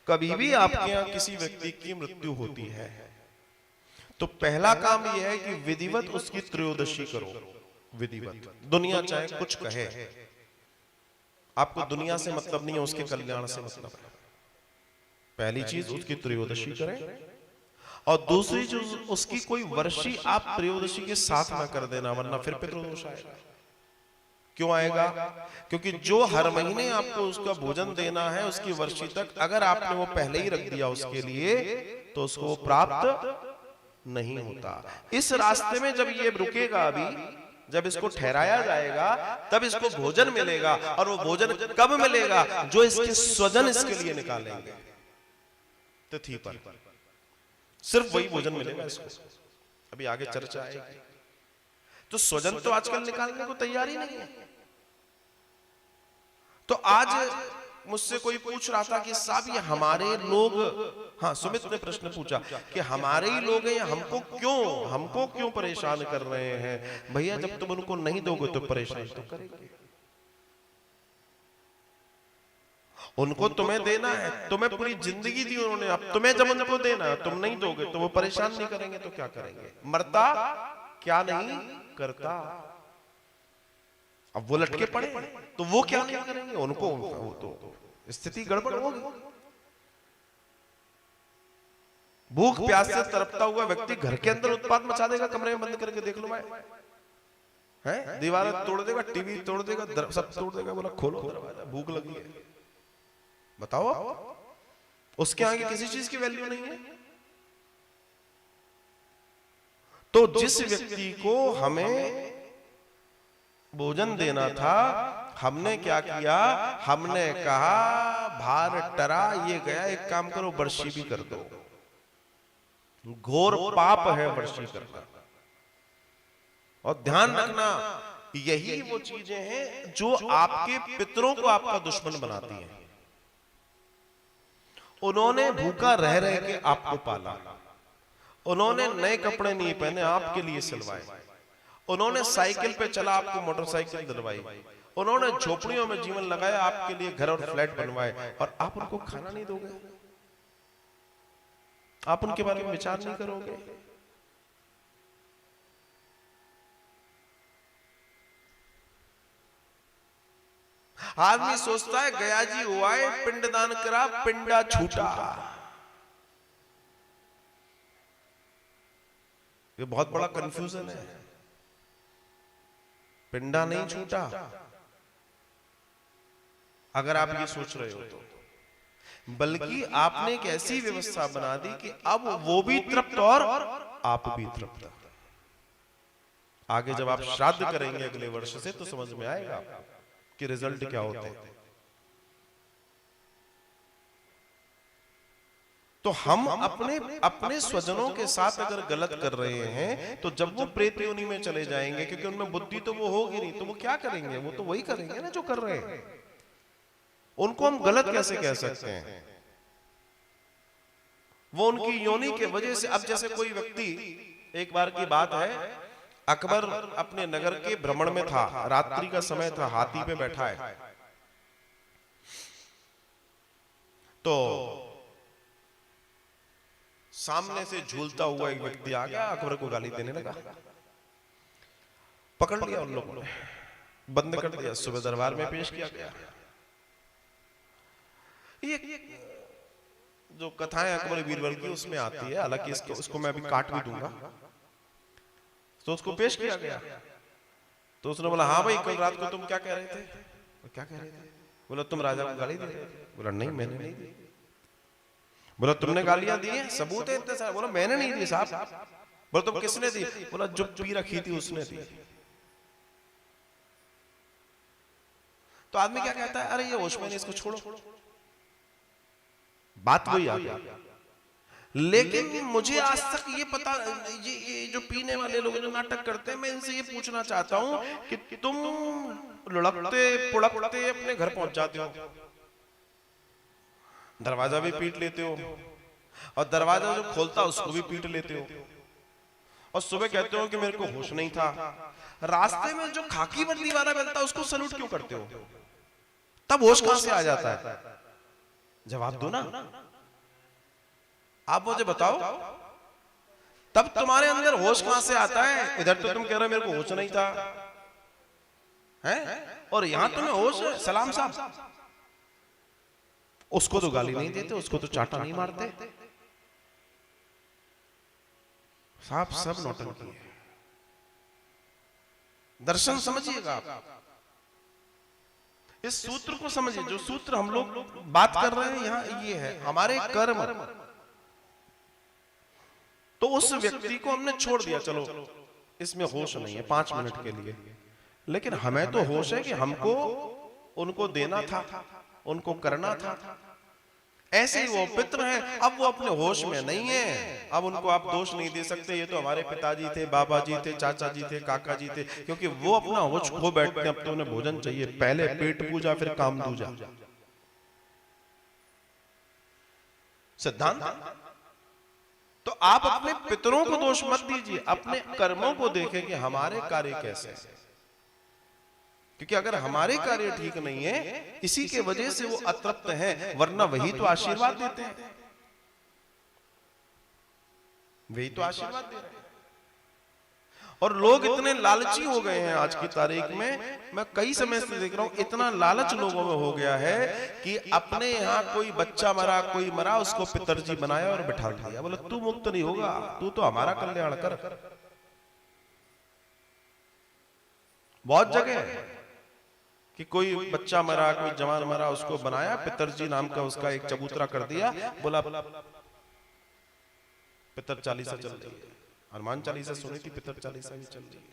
कभी भी आपके यहाँ किसी व्यक्ति की मृत्यु होती है तो पहला काम यह है कि विधिवत उसकी त्रयोदशी करो। विधिवत, दुनिया चाहे कुछ कहे, आपको दुनिया से मतलब नहीं है, उसके कल्याण से मतलब है। पहली चीज उसकी त्रयोदशी करें, और दूसरी चीज उसकी कोई वर्षी आप त्रयोदशी के साथ ना कर देना, वरना फिर पितृदोष आएगा। क्यों आएगा? क्योंकि जो हर महीने आपको उसका भोजन देना है उसकी वर्षी तक, अगर आपने वो पहले ही रख दिया उसके लिए तो उसको वो प्राप्त नहीं होता। इस रास्ते में जब ये रुकेगा, अभी जब इसको ठहराया जाएगा तब इसको भोजन मिलेगा, और वो भोजन कब मिलेगा? जो इसके स्वजन इसके लिए निकालेंगे तिथि पर, सिर्फ वही भोजन मिलेगा इसको। अभी आगे चर्चा आएगी। तो स्वजन तो आजकल निकालने को तैयार ही नहीं है। तो आज मुझसे कोई पूछ रहा था कि साहब ये हमारे लोग, हाँ सुमित ने प्रश्न पूछा कि हमारे ही लोग हैं, हमको क्यों परेशान कर रहे हैं? भैया जब तुम उनको नहीं दोगे तो परेशान तो करेंगे। उनको तुम्हें देना है, तुम्हें पूरी जिंदगी दी उन्होंने, अब तुम्हें जब उनको देना है तुम नहीं दोगे तो वो परेशान नहीं करेंगे तो क्या करेंगे? मरता क्या नहीं करता। अब वो लटके पड़े तो वो क्या नहीं करेंगे? उनको वो तो स्थिति गड़बड़ होगी। भूख प्यास से तड़पता हुआ व्यक्ति घर के अंदर उत्पात मचा देगा, कमरे में बंद करके देख लो भाई, है दीवार तोड़ देगा, टीवी तोड़ देगा, सब तोड़ देगा, बोला खोलो दरवाजा, भूख लगी है। बताओ, उसके आगे किसी चीज की वैल्यू नहीं है। तो जिस व्यक्ति को हमें भोजन देना था, हमने क्या किया? हमने कहा भार टरा, ये गया, एक काम करो वर्षी भी कर दो। घोर पाप है वर्षी करना। और ध्यान रखना, यही वो चीजें हैं जो आपके पितरों को आपका दुश्मन बनाती हैं। उन्होंने भूखा रह रह के आपको पाला, उन्होंने नए कपड़े नहीं पहने आपके लिए सिलवाए, उन्होंने साइकिल पे चला आपको मोटरसाइकिल दिलवाई, उन्होंने झोपड़ियों में जीवन लगाया आपके लिए घर और फ्लैट बनवाए, और आप उनको खाना नहीं दोगे? आप उनके बारे में विचार नहीं करोगे? आदमी सोचता है गया जी हुआ है, पिंडदान करा, पिंडा छूटा। ये बहुत बड़ा कंफ्यूजन है। पिंडा नहीं छूटा, अगर आप ये सोच रहे हो तो, बल्कि आपने एक ऐसी व्यवस्था बना दी कि अब वो भी तृप्त और आप भी तृप्त। आगे जब आप श्राद्ध करेंगे अगले वर्ष से तो समझ में आएगा कि रिजल्ट क्या होते हैं। तो हम अपने स्वजनों के साथ अगर गलत कर रहे हैं तो जब वो प्रेत योनि में चले जाएंगे, क्योंकि उनमें बुद्धि तो वो होगी नहीं, तो वो क्या करेंगे? वो तो वही करेंगे ना जो कर रहे हैं। उनको हम गलत कैसे कह सकते हैं? वो उनकी योनि के वजह से। अब जैसे कोई व्यक्ति, एक बार की बात है, अकबर अपने नगर के भ्रमण में था, रात्रि का समय था, हाथी पे बैठा है, तो सामने से झूलता हुआ एक व्यक्ति आ गया, अकबर को गाली देने लगा। पकड़ लिया उन लोगों ने, बंद कर दिया, सुबह दरबार में पेश किया गया। ये जो कथाएं अकबर बीरबल की उसमें आती है, हालांकि इसको मैं अभी काट भी दूंगा। तो उसको पेश किया गया, तो उसने बोला हाँ भाई कल रात को तुम क्या कह रहे थे? क्या कह रहे थे? बोला तुम राजा को गाली दे रहे थे। बोला नहीं मैंने नहीं दी। बोला तुमने गालियां दी हैं, सबूत है इतने सारे? बोला मैंने नहीं दी साहब। बोला तुम किसने दी? बोला जो पी रखी थी उसने दी। तो आदमी क्या कहता है? अरे ये होश में नहीं, इसको छोड़ो। बात वही आ गई। लेकिन मुझे आज तक ये पता, ये जो पीने वाले लोग जो नाटक करते हैं, मैं इनसे ये पूछना चाहता हूं कि तुम लुढ़कते पुढ़कते अपने घर पहुंच जाते हो, दरवाजा भी पीट लेते हो, और दरवाजा जो खोलता उसको भी पीट लेते हो, और सुबह कहते हो कि मेरे को होश नहीं था। रास्ते में जो खाकी वर्दी वाला मिलता है उसको सलूट क्यों करते हो? तब होश कहां से आ जाता है? जवाब दो ना। आप मुझे बताओ, तब तुम्हारे अंदर होश कहां से आता है? इधर तो तुम कह रहे हो मेरे को होश नहीं था, हैं? और यहां तुम्हें होश है। सलाम साहब, उसको तो गाली नहीं देते, उसको तो चाटा नहीं मारते साहब, सब नौटंकी है। दर्शन समझिएगा आप, इस सूत्र को समझिए। जो सूत्र हम लोग बात कर रहे हैं यहां, ये है हमारे कर्म। तो उस व्यक्ति को हमने छोड़ दिया, चलो इसमें होश नहीं है 5 मिनट के लिए, लेकिन हमें तो होश है कि हमको उनको देना था, उनको करना था। ऐसे ही वो पितृ हैं, अब वो अपने होश में नहीं है, अब उनको आप दोष नहीं दे सकते, ये तो हमारे पिताजी थे, बाबा जी थे, चाचा जी थे, काका जी थे, क्योंकि वो अपना होश खो बैठते हैं। अब तो उन्हें भोजन चाहिए, पहले पेट पूजा फिर काम दूजा, सिद्धांत। तो आप अपने पितरों को दोष मत दीजिए, अपने कर्मों को देखें कि हमारे कार्य कैसे हैं। क्योंकि अगर हमारे कार्य ठीक नहीं है, इसी के वजह से वो अतृप्त हैं, वरना वही तो आशीर्वाद देते हैं, वही तो आशीर्वाद दे रहे हैं। और लोग इतने लालची हो गए हैं आज की तारीख में, मैं कई समय से देख रहा हूं, इतना लालच लोगों में हो गया है कि अपने यहाँ कोई बच्चा मरा, कोई मरा, उसको पितरजी बनाया और बिठा दिया, बोले तू मुक्त नहीं होगा, तू तो हमारा कल्याण कर। बहुत जगह है कि कोई बच्चा मरा, कोई जवान मरा, उसको बनाया, पितरजी नाम का उसका एक चबूतरा कर दिया, बोला पितर चालीसा चल रही है। हनुमान चालीसा सुनी थी, पितर चालीसा भी चल रही है।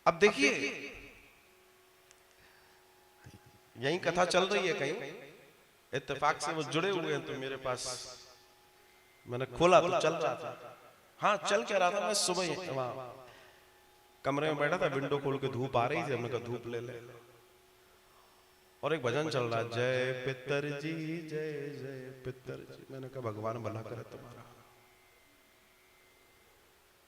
अब देखिए, यही कथा चल रही है कहीं, इत्तेफाक से वो जुड़े हुए हैं, तो मेरे पास मैंने खोला तो चल रहा था। हाँ, चल क्या रहा था, मैं सुबह ही वहां कमरे में बैठा था, विंडो खोल के धूप आ रही थी, हमने कहा धूप ले ले, और एक भजन चल रहा, जय पितरजी जय जय पितरजी। मैंने कहा भगवान भला करे तुम्हारा,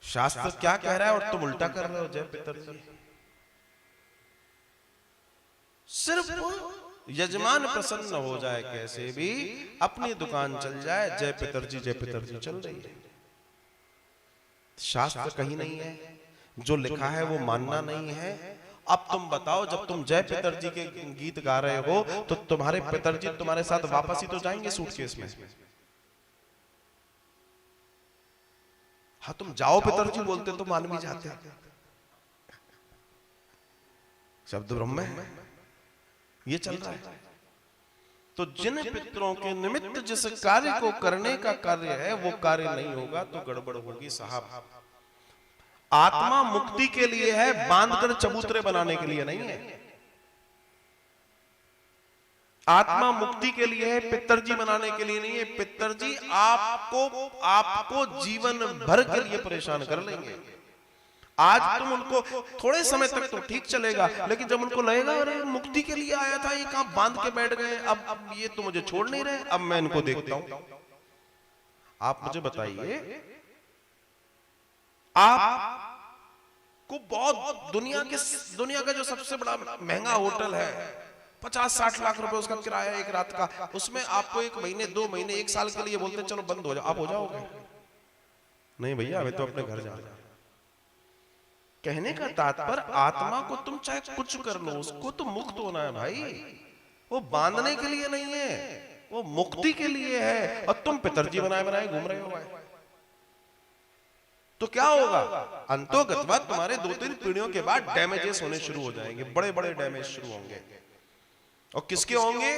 शास्त्र क्या कह रहा है और तुम उल्टा कर रहे हो, जय पितरजी। सिर्फ यजमान प्रसन्न हो जाए, कैसे भी अपनी दुकान चल जाए, जय पितरजी चल रही है। शास्त्र कहीं नहीं है, जो लिखा है वो मानना नहीं है। अब तुम बताओ, जब तुम जय पितरजी के गीत गा रहे हो, तो तुम्हारे पितरजी तुम्हारे साथ वापस ही तो जाएंगे सूटकेस में। हाँ, तुम जाओ पितरजी बोलते तो मान भी जाते, शब्द ब्रह्म है, ये चल रहा है। तो जिन पितरों के निमित्त जिस कार्य को करने का कार्य है, वो कार्य नहीं होगा तो गड़बड़ होगी साहब। आत्मा मुक्ति के लिए है, बांधकर चबूतरे बनाने के लिए नहीं है। आत्मा मुक्ति के लिए है, पितरजी बनाने के लिए नहीं है। पितरजी आपको जीवन भर के लिए परेशान कर लेंगे। आज तुम उनको थोड़े समय तक तो ठीक चलेगा, लेकिन जब उनको लगेगा अरे मुक्ति के लिए आया था, ये कहां बांध के बैठ गए, अब ये तो मुझे छोड़ नहीं रहे, अब मैं इनको देखता हूं। आप मुझे बताइए, आपको बहुत दुनिया का जो सबसे बड़ा महंगा होटल है, 50-60 लाख रुपए उसका किराया एक रात का, उसमें आपको 1 महीने 2 महीने 1 साल के लिए बोलते चलो बंद हो जाओ, आप हो जाओगे? नहीं भैया, हमें तो अपने घर जाना है। कहने का तात्पर्य, आत्मा को तुम चाहे कुछ कर लो, उसको तो मुक्त होना है भाई, वो बांधने के लिए नहीं है, वो मुक्ति के लिए है। और तुम पितरजी बनाए घूम रहे हो, तो क्या होगा? अंतोगत्वा तुम्हारे 2-3 पीढ़ियों के बाद डैमेजेस होने शुरू हो जाएंगे, बड़े बड़े डैमेज शुरू होंगे। और किसके होंगे?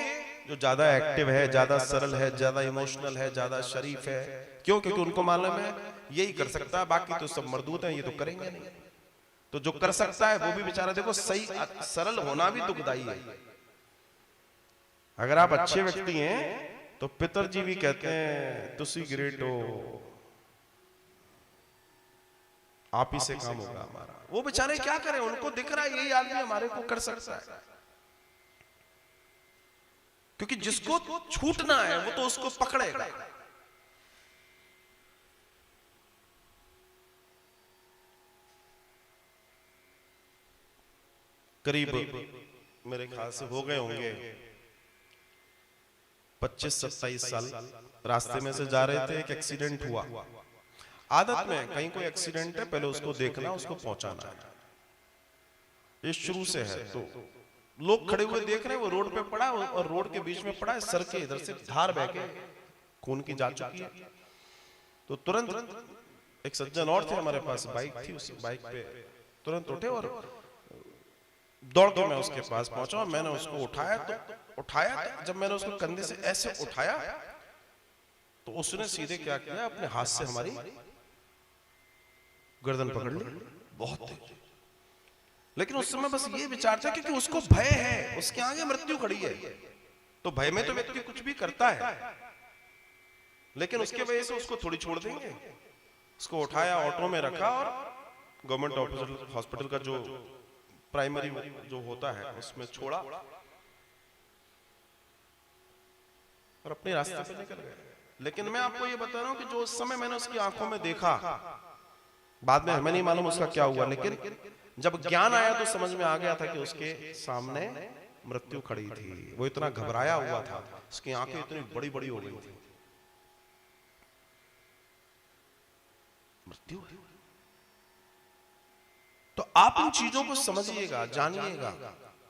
जो ज्यादा एक्टिव है, ज्यादा सरल है, ज्यादा इमोशनल है, ज्यादा शरीफ है। क्यों? क्योंकि उनको मालूम है यही कर सकता है, बाकी तो सब मर्दूत हैं, ये तो करेंगे नहीं। तो जो कर सकता है वो भी बेचारा, देखो सही सरल होना भी दुखदाई है। अगर आप अच्छे व्यक्ति हैं तो पितरजी भी कहते हैं तुसी ग्रेट हो, आप ही से काम होगा हमारा। वो बेचारे क्या करें, उनको दिख रहा है यही आदमी हमारे को कर सकता है, क्योंकि जिसको छूटना है वो तो उसको पकड़ेगा। करीब मेरे ख्याल से हो गए होंगे 25-27 साल। रास्ते में से जा रहे थे, एक एक्सीडेंट हुआ। आदत में कहीं कोई एक्सीडेंट है पहले उसको देखना, उसको पहुंचाना है, ये शुरू से है। तो लोग खड़े हुए देख रहे हैं, वो रोड पे पड़ा और रोड के बीच में पड़ा है, सर के इधर से धार बह के खून की जा चुकी है। तो तुरंत एक सज्जन और थे हमारे पास, बाइक थी, उस बाइक पे तुरंत उठे और दौड़ के मैं उसके पास पहुंचा और मैंने उसको उठाया। तो जब मैंने उसको कंधे से ऐसे उठाया तो उसने सीधे क्या किया, अपने हाथ से हमारी गर्दन पकड़ ली, बहुत तेज। लेकिन उस समय बस ये विचार था क्योंकि उसको भय है, उसके आगे मृत्यु खड़ी है। तो भय में तो व्यक्ति कुछ भी करता है, लेकिन उसके वजह से उसको थोड़ी छोड़ देंगे। उसको उठाया, ऑटो में रखा और गवर्नमेंट हॉस्पिटल का जो प्राइमरी जो होता है उसमें छोड़ा और अपने रास्ते पे निकल गए। लेकिन मैं आपको ये बता रहा हूं कि जो उस समय मैंने उसकी आंखों में देखा, बाद में हमें नहीं मालूम उसका क्या हुआ, लेकिन जब ज्ञान आया तो समझ में आ गया था कि उसके सामने मृत्यु खड़ी थी। वो इतना घबराया हुआ था, उसकी आंखें इतनी बड़ी बड़ी हो गई थी। मृत्यु है। तो आप इन चीजों को समझिएगा, जानिएगा।